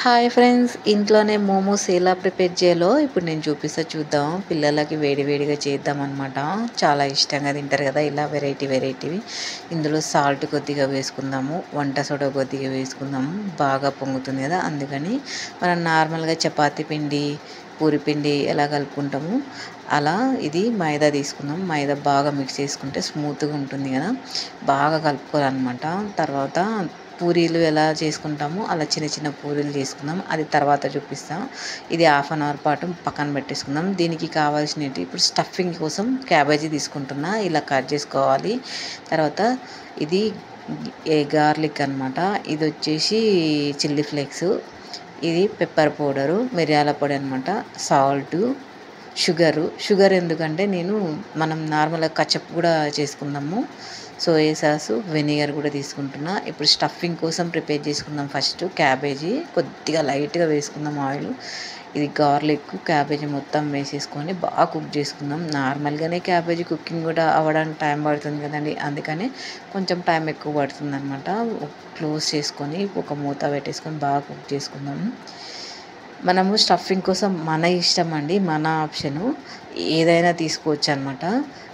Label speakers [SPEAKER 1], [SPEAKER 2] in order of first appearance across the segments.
[SPEAKER 1] Hi friends, ఇంట్లోనే మోమోస్ ఎలా prepare చేయాలో ఇప్పుడు నేను చూపిస్తా, చూద్దాం. పిల్లలకి వేడి వేడిగా చేద్దామన్నమాట. చాలా ఇష్టంగా తింటారు కదా ఇలా వెరైటీవి. ఇందులో సాల్ట్ కొద్దిగా వేసుకుందాము, వంట సోడా కొద్దిగా వేసుకుందాము. బాగా పొంగుతుంది కదా, అందుకని మనం నార్మల్గా చపాతీ పిండి, పూరి పిండి ఎలా కలుపుకుంటాము అలా ఇది మైదా తీసుకుందాం. మైదా బాగా మిక్స్ చేసుకుంటే స్మూత్గా ఉంటుంది కదా, బాగా కలుపుకోవాలన్నమాట. తర్వాత పూరీలు ఎలా చేసుకుంటామో అలా చిన్న చిన్న పూరీలు చేసుకుందాం, అది తర్వాత చూపిస్తాం. ఇది హాఫ్ అన్ అవర్ పాటు పక్కన పెట్టేసుకుందాం. దీనికి కావాల్సినవి ఇప్పుడు స్టఫింగ్ కోసం క్యాబేజీ తీసుకుంటున్నా, ఇలా కట్ చేసుకోవాలి. తర్వాత ఇది గార్లిక్ అనమాట, ఇది వచ్చేసి చిల్లీ ఫ్లేక్స్, ఇది పెప్పర్ పౌడరు, మిరియాల పొడి అనమాట, సాల్టు, షుగర్ ఎందుకంటే మనం నార్మల్గా కచప్ కూడా చేసుకుందాము. సోయా సాసు, వెనిగర్ కూడా తీసుకుంటున్నా. ఇప్పుడు స్టఫింగ్ కోసం ప్రిపేర్ చేసుకుందాం. ఫస్ట్ క్యాబేజీ కొద్దిగా లైట్గా వేసుకుందాం ఆయిల్. ఇది గార్లిక్, క్యాబేజీ మొత్తం వేసేసుకొని బాగా కుక్ చేసుకుందాం. నార్మల్గానే క్యాబేజీ కుకింగ్ కూడా అవ్వడానికి టైం పడుతుంది కదండి, అందుకని కొంచెం టైం ఎక్కువ పడుతుంది అనమాట. క్లోజ్ చేసుకొని ఒక మూత పెట్టేసుకొని బాగా కుక్ చేసుకుందాం. మనము స్టఫింగ్ కోసం మన ఇష్టం అండి, మన ఆప్షను, ఏదైనా తీసుకోవచ్చు అనమాట.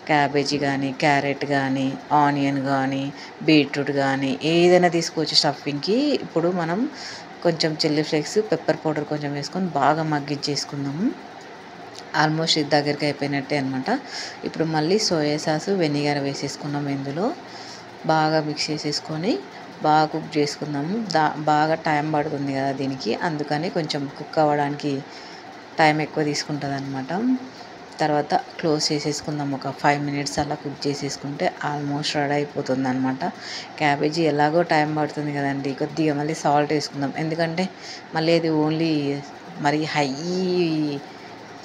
[SPEAKER 1] క్యాబేజీ కానీ, క్యారెట్ కానీ, ఆనియన్ కానీ, బీట్రూట్ కానీ ఏదైనా తీసుకోవచ్చు స్టఫింగ్కి. ఇప్పుడు మనం కొంచెం చిల్లీ ఫ్లేక్స్, పెప్పర్ పౌడర్ కొంచెం వేసుకొని బాగా మగ్గించేసుకుందాము. ఆల్మోస్ట్ ఇది దగ్గరికి అయిపోయినట్టే అనమాట. ఇప్పుడు మళ్ళీ సోయా సాసు, వెనిగర్ వేసేసుకున్నాం. ఇందులో బాగా మిక్స్ చేసేసుకొని బాగా కుక్ చేసుకుందాము. బాగా టైం పడుతుంది కదా దీనికి, అందుకని కొంచెం కుక్ అవ్వడానికి టైం ఎక్కువ తీసుకుంటుంది అనమాట. తర్వాత క్లోజ్ చేసేసుకుందాం. ఒక 5 మినిట్స్ అలా కుక్ చేసేసుకుంటే ఆల్మోస్ట్ రెడీ అయిపోతుంది అనమాట. క్యాబేజీ ఎలాగో టైం పడుతుంది కదండి, కొద్దిగా మళ్ళీ సాల్ట్ వేసుకుందాం. ఎందుకంటే మళ్ళీ అది ఓన్లీ మరి హై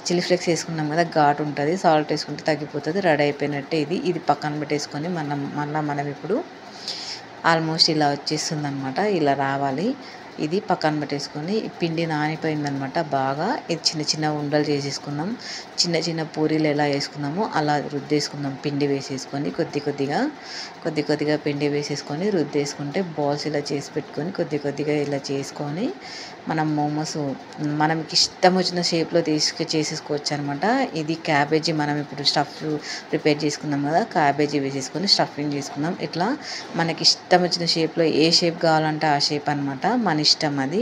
[SPEAKER 1] చిల్లీ ఫ్లేక్స్ వేసుకున్నాం కదా, ఘాటు ఉంటుంది. సాల్ట్ వేసుకుంటే తగ్గిపోతుంది. రెడీ అయిపోయినట్టే. ఇది పక్కన పెట్టేసుకొని మనం ఇప్పుడు ఆల్మోస్ట్ ఇలా వచ్చేస్తుంది అనమాట. ఇలా రావాలి. ఇది పక్కన పెట్టేసుకొని పిండి నానిపోయిందనమాట బాగా. ఇది చిన్న చిన్న ఉండలు చేసేసుకుందాం. చిన్న చిన్న పూరీలు ఎలా వేసుకుందామో అలా రుద్దేసుకుందాం. పిండి వేసేసుకొని కొద్ది కొద్దిగా పిండి వేసేసుకొని రుద్దేసుకుంటే బాల్స్ ఇలా చేసి పెట్టుకొని కొద్దిగా ఇలా చేసుకొని మనం మోమోస్ మనకి ఇష్టం వచ్చిన షేప్లో చేసేసుకోవచ్చు అనమాట. ఇది క్యాబేజీ మనం ఇప్పుడు స్టఫ్ ప్రిపేర్ చేసుకుందాం కదా, క్యాబేజీ వేసేసుకొని స్టఫింగ్ చేసుకుందాం. ఇట్లా మనకి ఇష్టం వచ్చిన షేప్లో ఏ షేప్ కావాలంటే ఆ షేప్ అనమాట, మన ఇష్టం. అది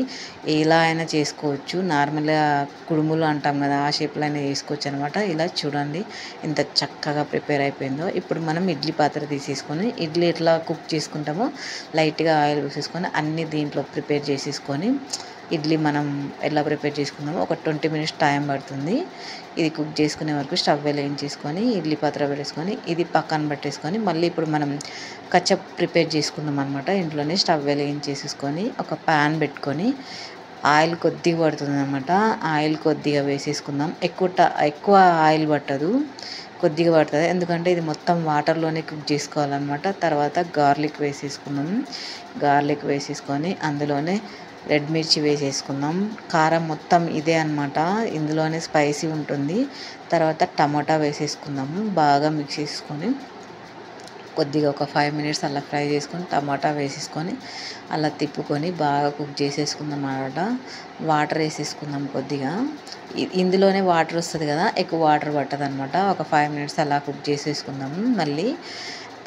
[SPEAKER 1] ఎలా అయినా చేసుకోవచ్చు. నార్మల్గా కుడుములు అంటాం కదా, ఆ షేప్లో అయినా చేసుకోవచ్చు అనమాట. ఇలా చూడండి ఎంత చక్కగా ప్రిపేర్ అయిపోయిందో. ఇప్పుడు మనం ఇడ్లీ పాత్ర తీసేసుకొని ఇడ్లీ ఎట్లా కుక్ చేసుకుంటామో లైట్గా ఆయిల్ వేసేసుకొని అన్నీ దీంట్లో ప్రిపేర్ చేసేసుకొని ఇడ్లీ మనం ఎలా ప్రిపేర్ చేసుకుందామో ఒక 20 మినిట్స్ టైం పడుతుంది. ఇది కుక్ చేసుకునే వరకు స్టవ్ వెలిగించేసుకొని ఇడ్లీ పాత్ర పెట్టేసుకొని ఇది పక్కన పెట్టేసుకొని మళ్ళీ ఇప్పుడు మనం కచప్ ప్రిపేర్ చేసుకుందాం అనమాట. ఇంట్లోనే స్టవ్ వెలిగించేసేసుకొని ఒక ప్యాన్ పెట్టుకొని ఆయిల్ కొద్దిగా పడుతుంది అనమాట. ఆయిల్ కొద్దిగా వేసేసుకుందాం. ఎక్కువ ఆయిల్ పట్టదు, కొద్దిగా పడుతుంది. ఎందుకంటే ఇది మొత్తం వాటర్లోనే కుక్ చేసుకోవాలన్నమాట. తర్వాత గార్లిక్ వేసేసుకొని అందులోనే రెడ్ మిర్చి వేసేసుకుందాం. కారం మొత్తం ఇదే అనమాట, ఇందులోనే స్పైసీ ఉంటుంది. తర్వాత టమాటా వేసేసుకుందాము. బాగా మిక్స్ చేసుకొని కొద్దిగా ఒక 5 మినిట్స్ అలా ఫ్రై చేసుకొని టమాటా వేసేసుకొని అలా తిప్పుకొని బాగా కుక్ చేసేసుకుందాం అన్నమాట. వాటర్ వేసేసుకుందాం కొద్దిగా. ఇందులోనే వాటర్ వస్తుంది కదా, ఎక్కువ వాటర్ పట్టదు అనమాట. ఒక 5 మినిట్స్ అలా కుక్ చేసేసుకుందాము. మళ్ళీ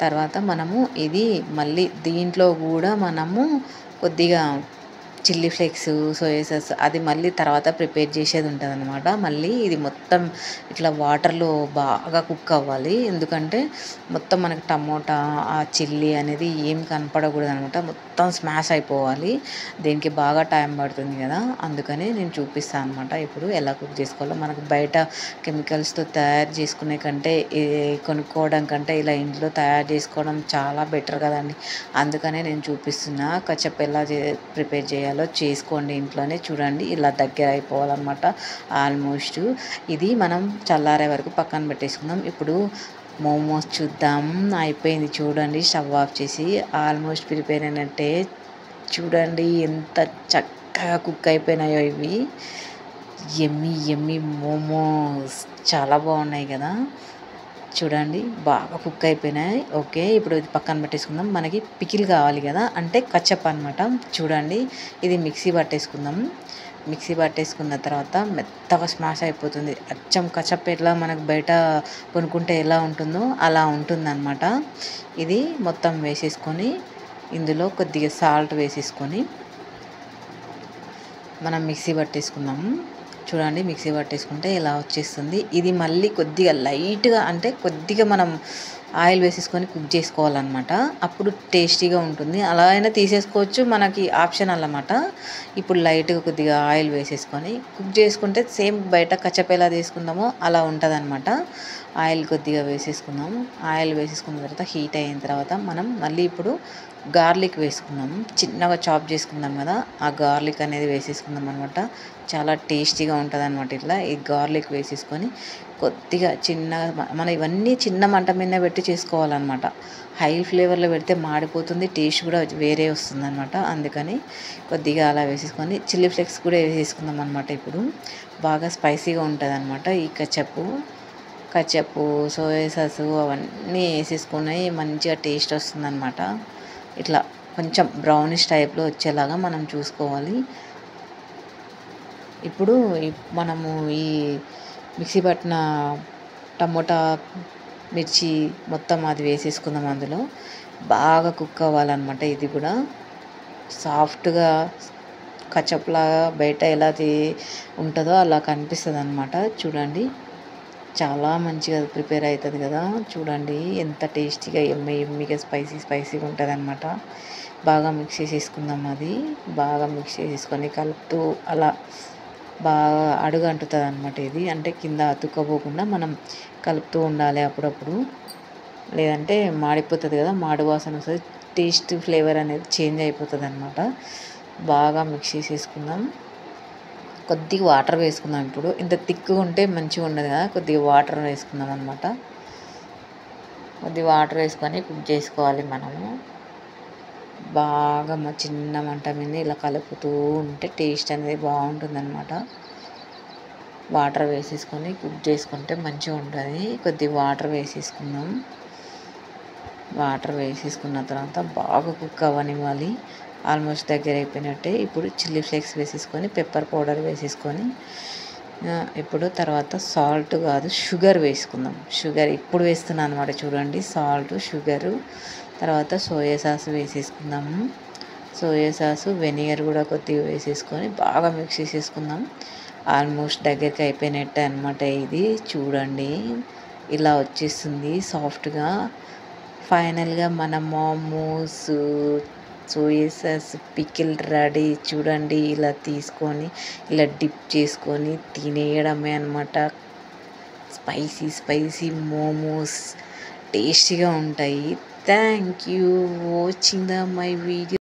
[SPEAKER 1] తర్వాత మనము ఇది మళ్ళీ దీంట్లో కూడా మనము కొద్దిగా చిల్లీ ఫ్లేక్స్, సోయా సాస్ అది మళ్ళీ తర్వాత ప్రిపేర్ చేసేది ఉంటుంది అనమాట. మళ్ళీ ఇది మొత్తం ఇట్లా వాటర్లో బాగా కుక్ అవ్వాలి. ఎందుకంటే మొత్తం మనకి టమోటా, ఆ చిల్లీ అనేది ఏం కనపడకూడదు అనమాట, మొత్తం స్మాష్ అయిపోవాలి. దీనికి బాగా టైం పడుతుంది కదా, అందుకని నేను చూపిస్తాను అనమాట ఇప్పుడు ఎలా కుక్ చేసుకోవాలో. మనకు బయట కెమికల్స్తో తయారు చేసుకునే కంటే కొనుక్కోవడం కంటే ఇలా ఇంట్లో తయారు చేసుకోవడం చాలా బెటర్ కదండి, అందుకనే నేను చూపిస్తున్నా. కచప్ ఎలా ప్రిపేర్ చేయాలి చేసుకోండి ఇంట్లోనే. చూడండి ఇలా దగ్గర అయిపోవాలన్నమాట ఆల్మోస్ట్. ఇది మనం చల్లారే వరకు పక్కన పెట్టేసుకుందాం. ఇప్పుడు మోమోస్ చూద్దాం. అయిపోయింది చూడండి, స్టవ్ ఆఫ్ చేసి ఆల్మోస్ట్ ప్రిపేర్ అయినట్టే. చూడండి ఎంత చక్కగా కుక్ అయిపోయినాయో ఇవి. ఎమ్మి మోమోస్ చాలా బాగున్నాయి కదా. చూడండి బాగా కుక్ అయిపోయినాయి. ఓకే, ఇప్పుడు ఇది పక్కన పెట్టేసుకుందాం. మనకి పికిల్ కావాలి కదా, అంటే కచ్చప్ అనమాట. చూడండి ఇది మిక్సీ పట్టేసుకుందాం. మిక్సీ పట్టేసుకున్న తర్వాత మెత్తగా స్మాష్ అయిపోతుంది. అచ్చం కచ్చప్ ఎట్లా మనకు బయట కొనుక్కుంటే ఎలా ఉంటుందో అలా ఉంటుందన్నమాట. ఇది మొత్తం వేసేసుకొని ఇందులో కొద్దిగా సాల్ట్ వేసేసుకొని మనం మిక్సీ పట్టేసుకుందాము. చూడండి మిక్సీ పట్టేసుకుంటే ఇలా వచ్చేస్తుంది. ఇది మళ్ళీ కొద్దిగా లైట్గా, అంటే కొద్దిగా మనం ఆయిల్ వేసేసుకొని కుక్ చేసుకోవాలన్నమాట. అప్పుడు టేస్టీగా ఉంటుంది. అలా అయినా తీసేసుకోవచ్చు, మనకి ఆప్షనల్ అన్నమాట. ఇప్పుడు లైట్గా కొద్దిగా ఆయిల్ వేసేసుకొని కుక్ చేసుకుంటే సేమ్ బయట కచ్చప్ ఎలా తీసుకుందామో అలా ఉంటుందన్నమాట. ఆయిల్ కొద్దిగా వేసేసుకుందాం. ఆయిల్ వేసేసుకున్న తర్వాత హీట్ అయిన తర్వాత మనం మళ్ళీ ఇప్పుడు గార్లిక్ వేసుకుందాం. చిన్నగా చాప్ చేసుకుందాం కదా, ఆ గార్లిక్ అనేది వేసేసుకుందాం అనమాట. చాలా టేస్టీగా ఉంటుంది అనమాట. ఇట్లా ఈ గార్లిక్ వేసేసుకొని కొద్దిగా చిన్నగా మనం ఇవన్నీ చిన్న మంట మీద పెట్టి చేసుకోవాలన్నమాట. హై ఫ్లేవర్లో పెడితే మాడిపోతుంది, టేస్ట్ కూడా వేరే వస్తుంది అనమాట. అందుకని కొద్దిగా అలా వేసేసుకొని చిల్లీ ఫ్లేక్స్ కూడా వేసేసుకుందాం అనమాట. ఇప్పుడు బాగా స్పైసీగా ఉంటుంది అనమాట. ఈ కచ్చప్పు సోయా సాసు అవన్నీ వేసేసుకుని మంచిగా టేస్ట్ వస్తుందన్నమాట. ఇట్లా కొంచెం బ్రౌనిష్ టైప్లో వచ్చేలాగా మనం చూసుకోవాలి. ఇప్పుడు మనము ఈ మిక్సీ పట్టిన టమోటా మిర్చి మొత్తం అది వేసేసుకుందాం. అందులో బాగా కుక్ అవ్వాలన్నమాట. ఇది కూడా సాఫ్ట్గా కచ్చప్లాగా బయట ఎలా ఉంటుందో అలా కనిపిస్తుంది అన్నమాట. చూడండి చాలా మంచిగా ప్రిపేర్ అవుతుంది కదా. చూడండి ఎంత టేస్టీగా ఎమ్మిగా స్పైసీగా ఉంటుంది అనమాట. బాగా మిక్స్ చేసేసుకుందాం. అది బాగా మిక్స్ చేసేసుకొని కలుపుతూ అలా బాగా అడుగు అంటుతుంది అనమాట. ఇది అంటే కింద అతుక్కపోకుండా మనం కలుపుతూ ఉండాలి అప్పుడప్పుడు, లేదంటే మాడిపోతుంది కదా, మాడు వాసన వస్తుంది, టేస్ట్ ఫ్లేవర్ అనేది చేంజ్ అయిపోతుంది అనమాట. బాగా మిక్స్ చేసేసుకుందాం. కొద్దిగా వాటర్ వేసుకుందాం. ఇప్పుడు ఇంత థిక్గా ఉంటే మంచిగా ఉండదు కదా, కొద్దిగా వాటర్ వేసుకుందాం అనమాట. కొద్దిగా వాటర్ వేసుకొని కుక్ చేసుకోవాలి మనము. బాగా చిన్న మంట మీద ఇలా కలుపుతూ ఉంటే టేస్ట్ అనేది బాగుంటుంది అనమాట. వాటర్ వేసేసుకొని కుక్ చేసుకుంటే మంచిగా ఉంటుంది. కొద్దిగా వాటర్ వేసేసుకుందాం. వాటర్ వేసేసుకున్న తర్వాత బాగా కుక్ అవ్వనివ్వాలి. ఆల్మోస్ట్ దగ్గర అయిపోయినట్టే. ఇప్పుడు చిల్లీ ఫ్లేక్స్ వేసేసుకొని పెప్పర్ పౌడర్ వేసేసుకొని ఇప్పుడు తర్వాత సాల్ట్ కాదు షుగర్ వేసుకుందాం. షుగర్ ఇప్పుడు వేస్తున్నాను అనమాట. చూడండి సాల్ట్, షుగరు, తర్వాత సోయా సాస్ వేసేసుకుందాము. సోయా సాసు, వెనిగర్ కూడా కొద్దిగా వేసేసుకొని బాగా మిక్స్ చేసేసుకుందాం. ఆల్మోస్ట్ దగ్గరికి అయిపోయినట్టే అనమాట. ఇది చూడండి ఇలా వచ్చేస్తుంది సాఫ్ట్గా. ఫైనల్గా మన momos soya sauce pickle ready. చూడండి ఇలా తీసుకొని ఇలా డిప్ చేసుకొని తినేయడమే అనమాట. స్పైసీ మోమోస్ టేస్టీగా ఉంటాయి. Thank you watching my video.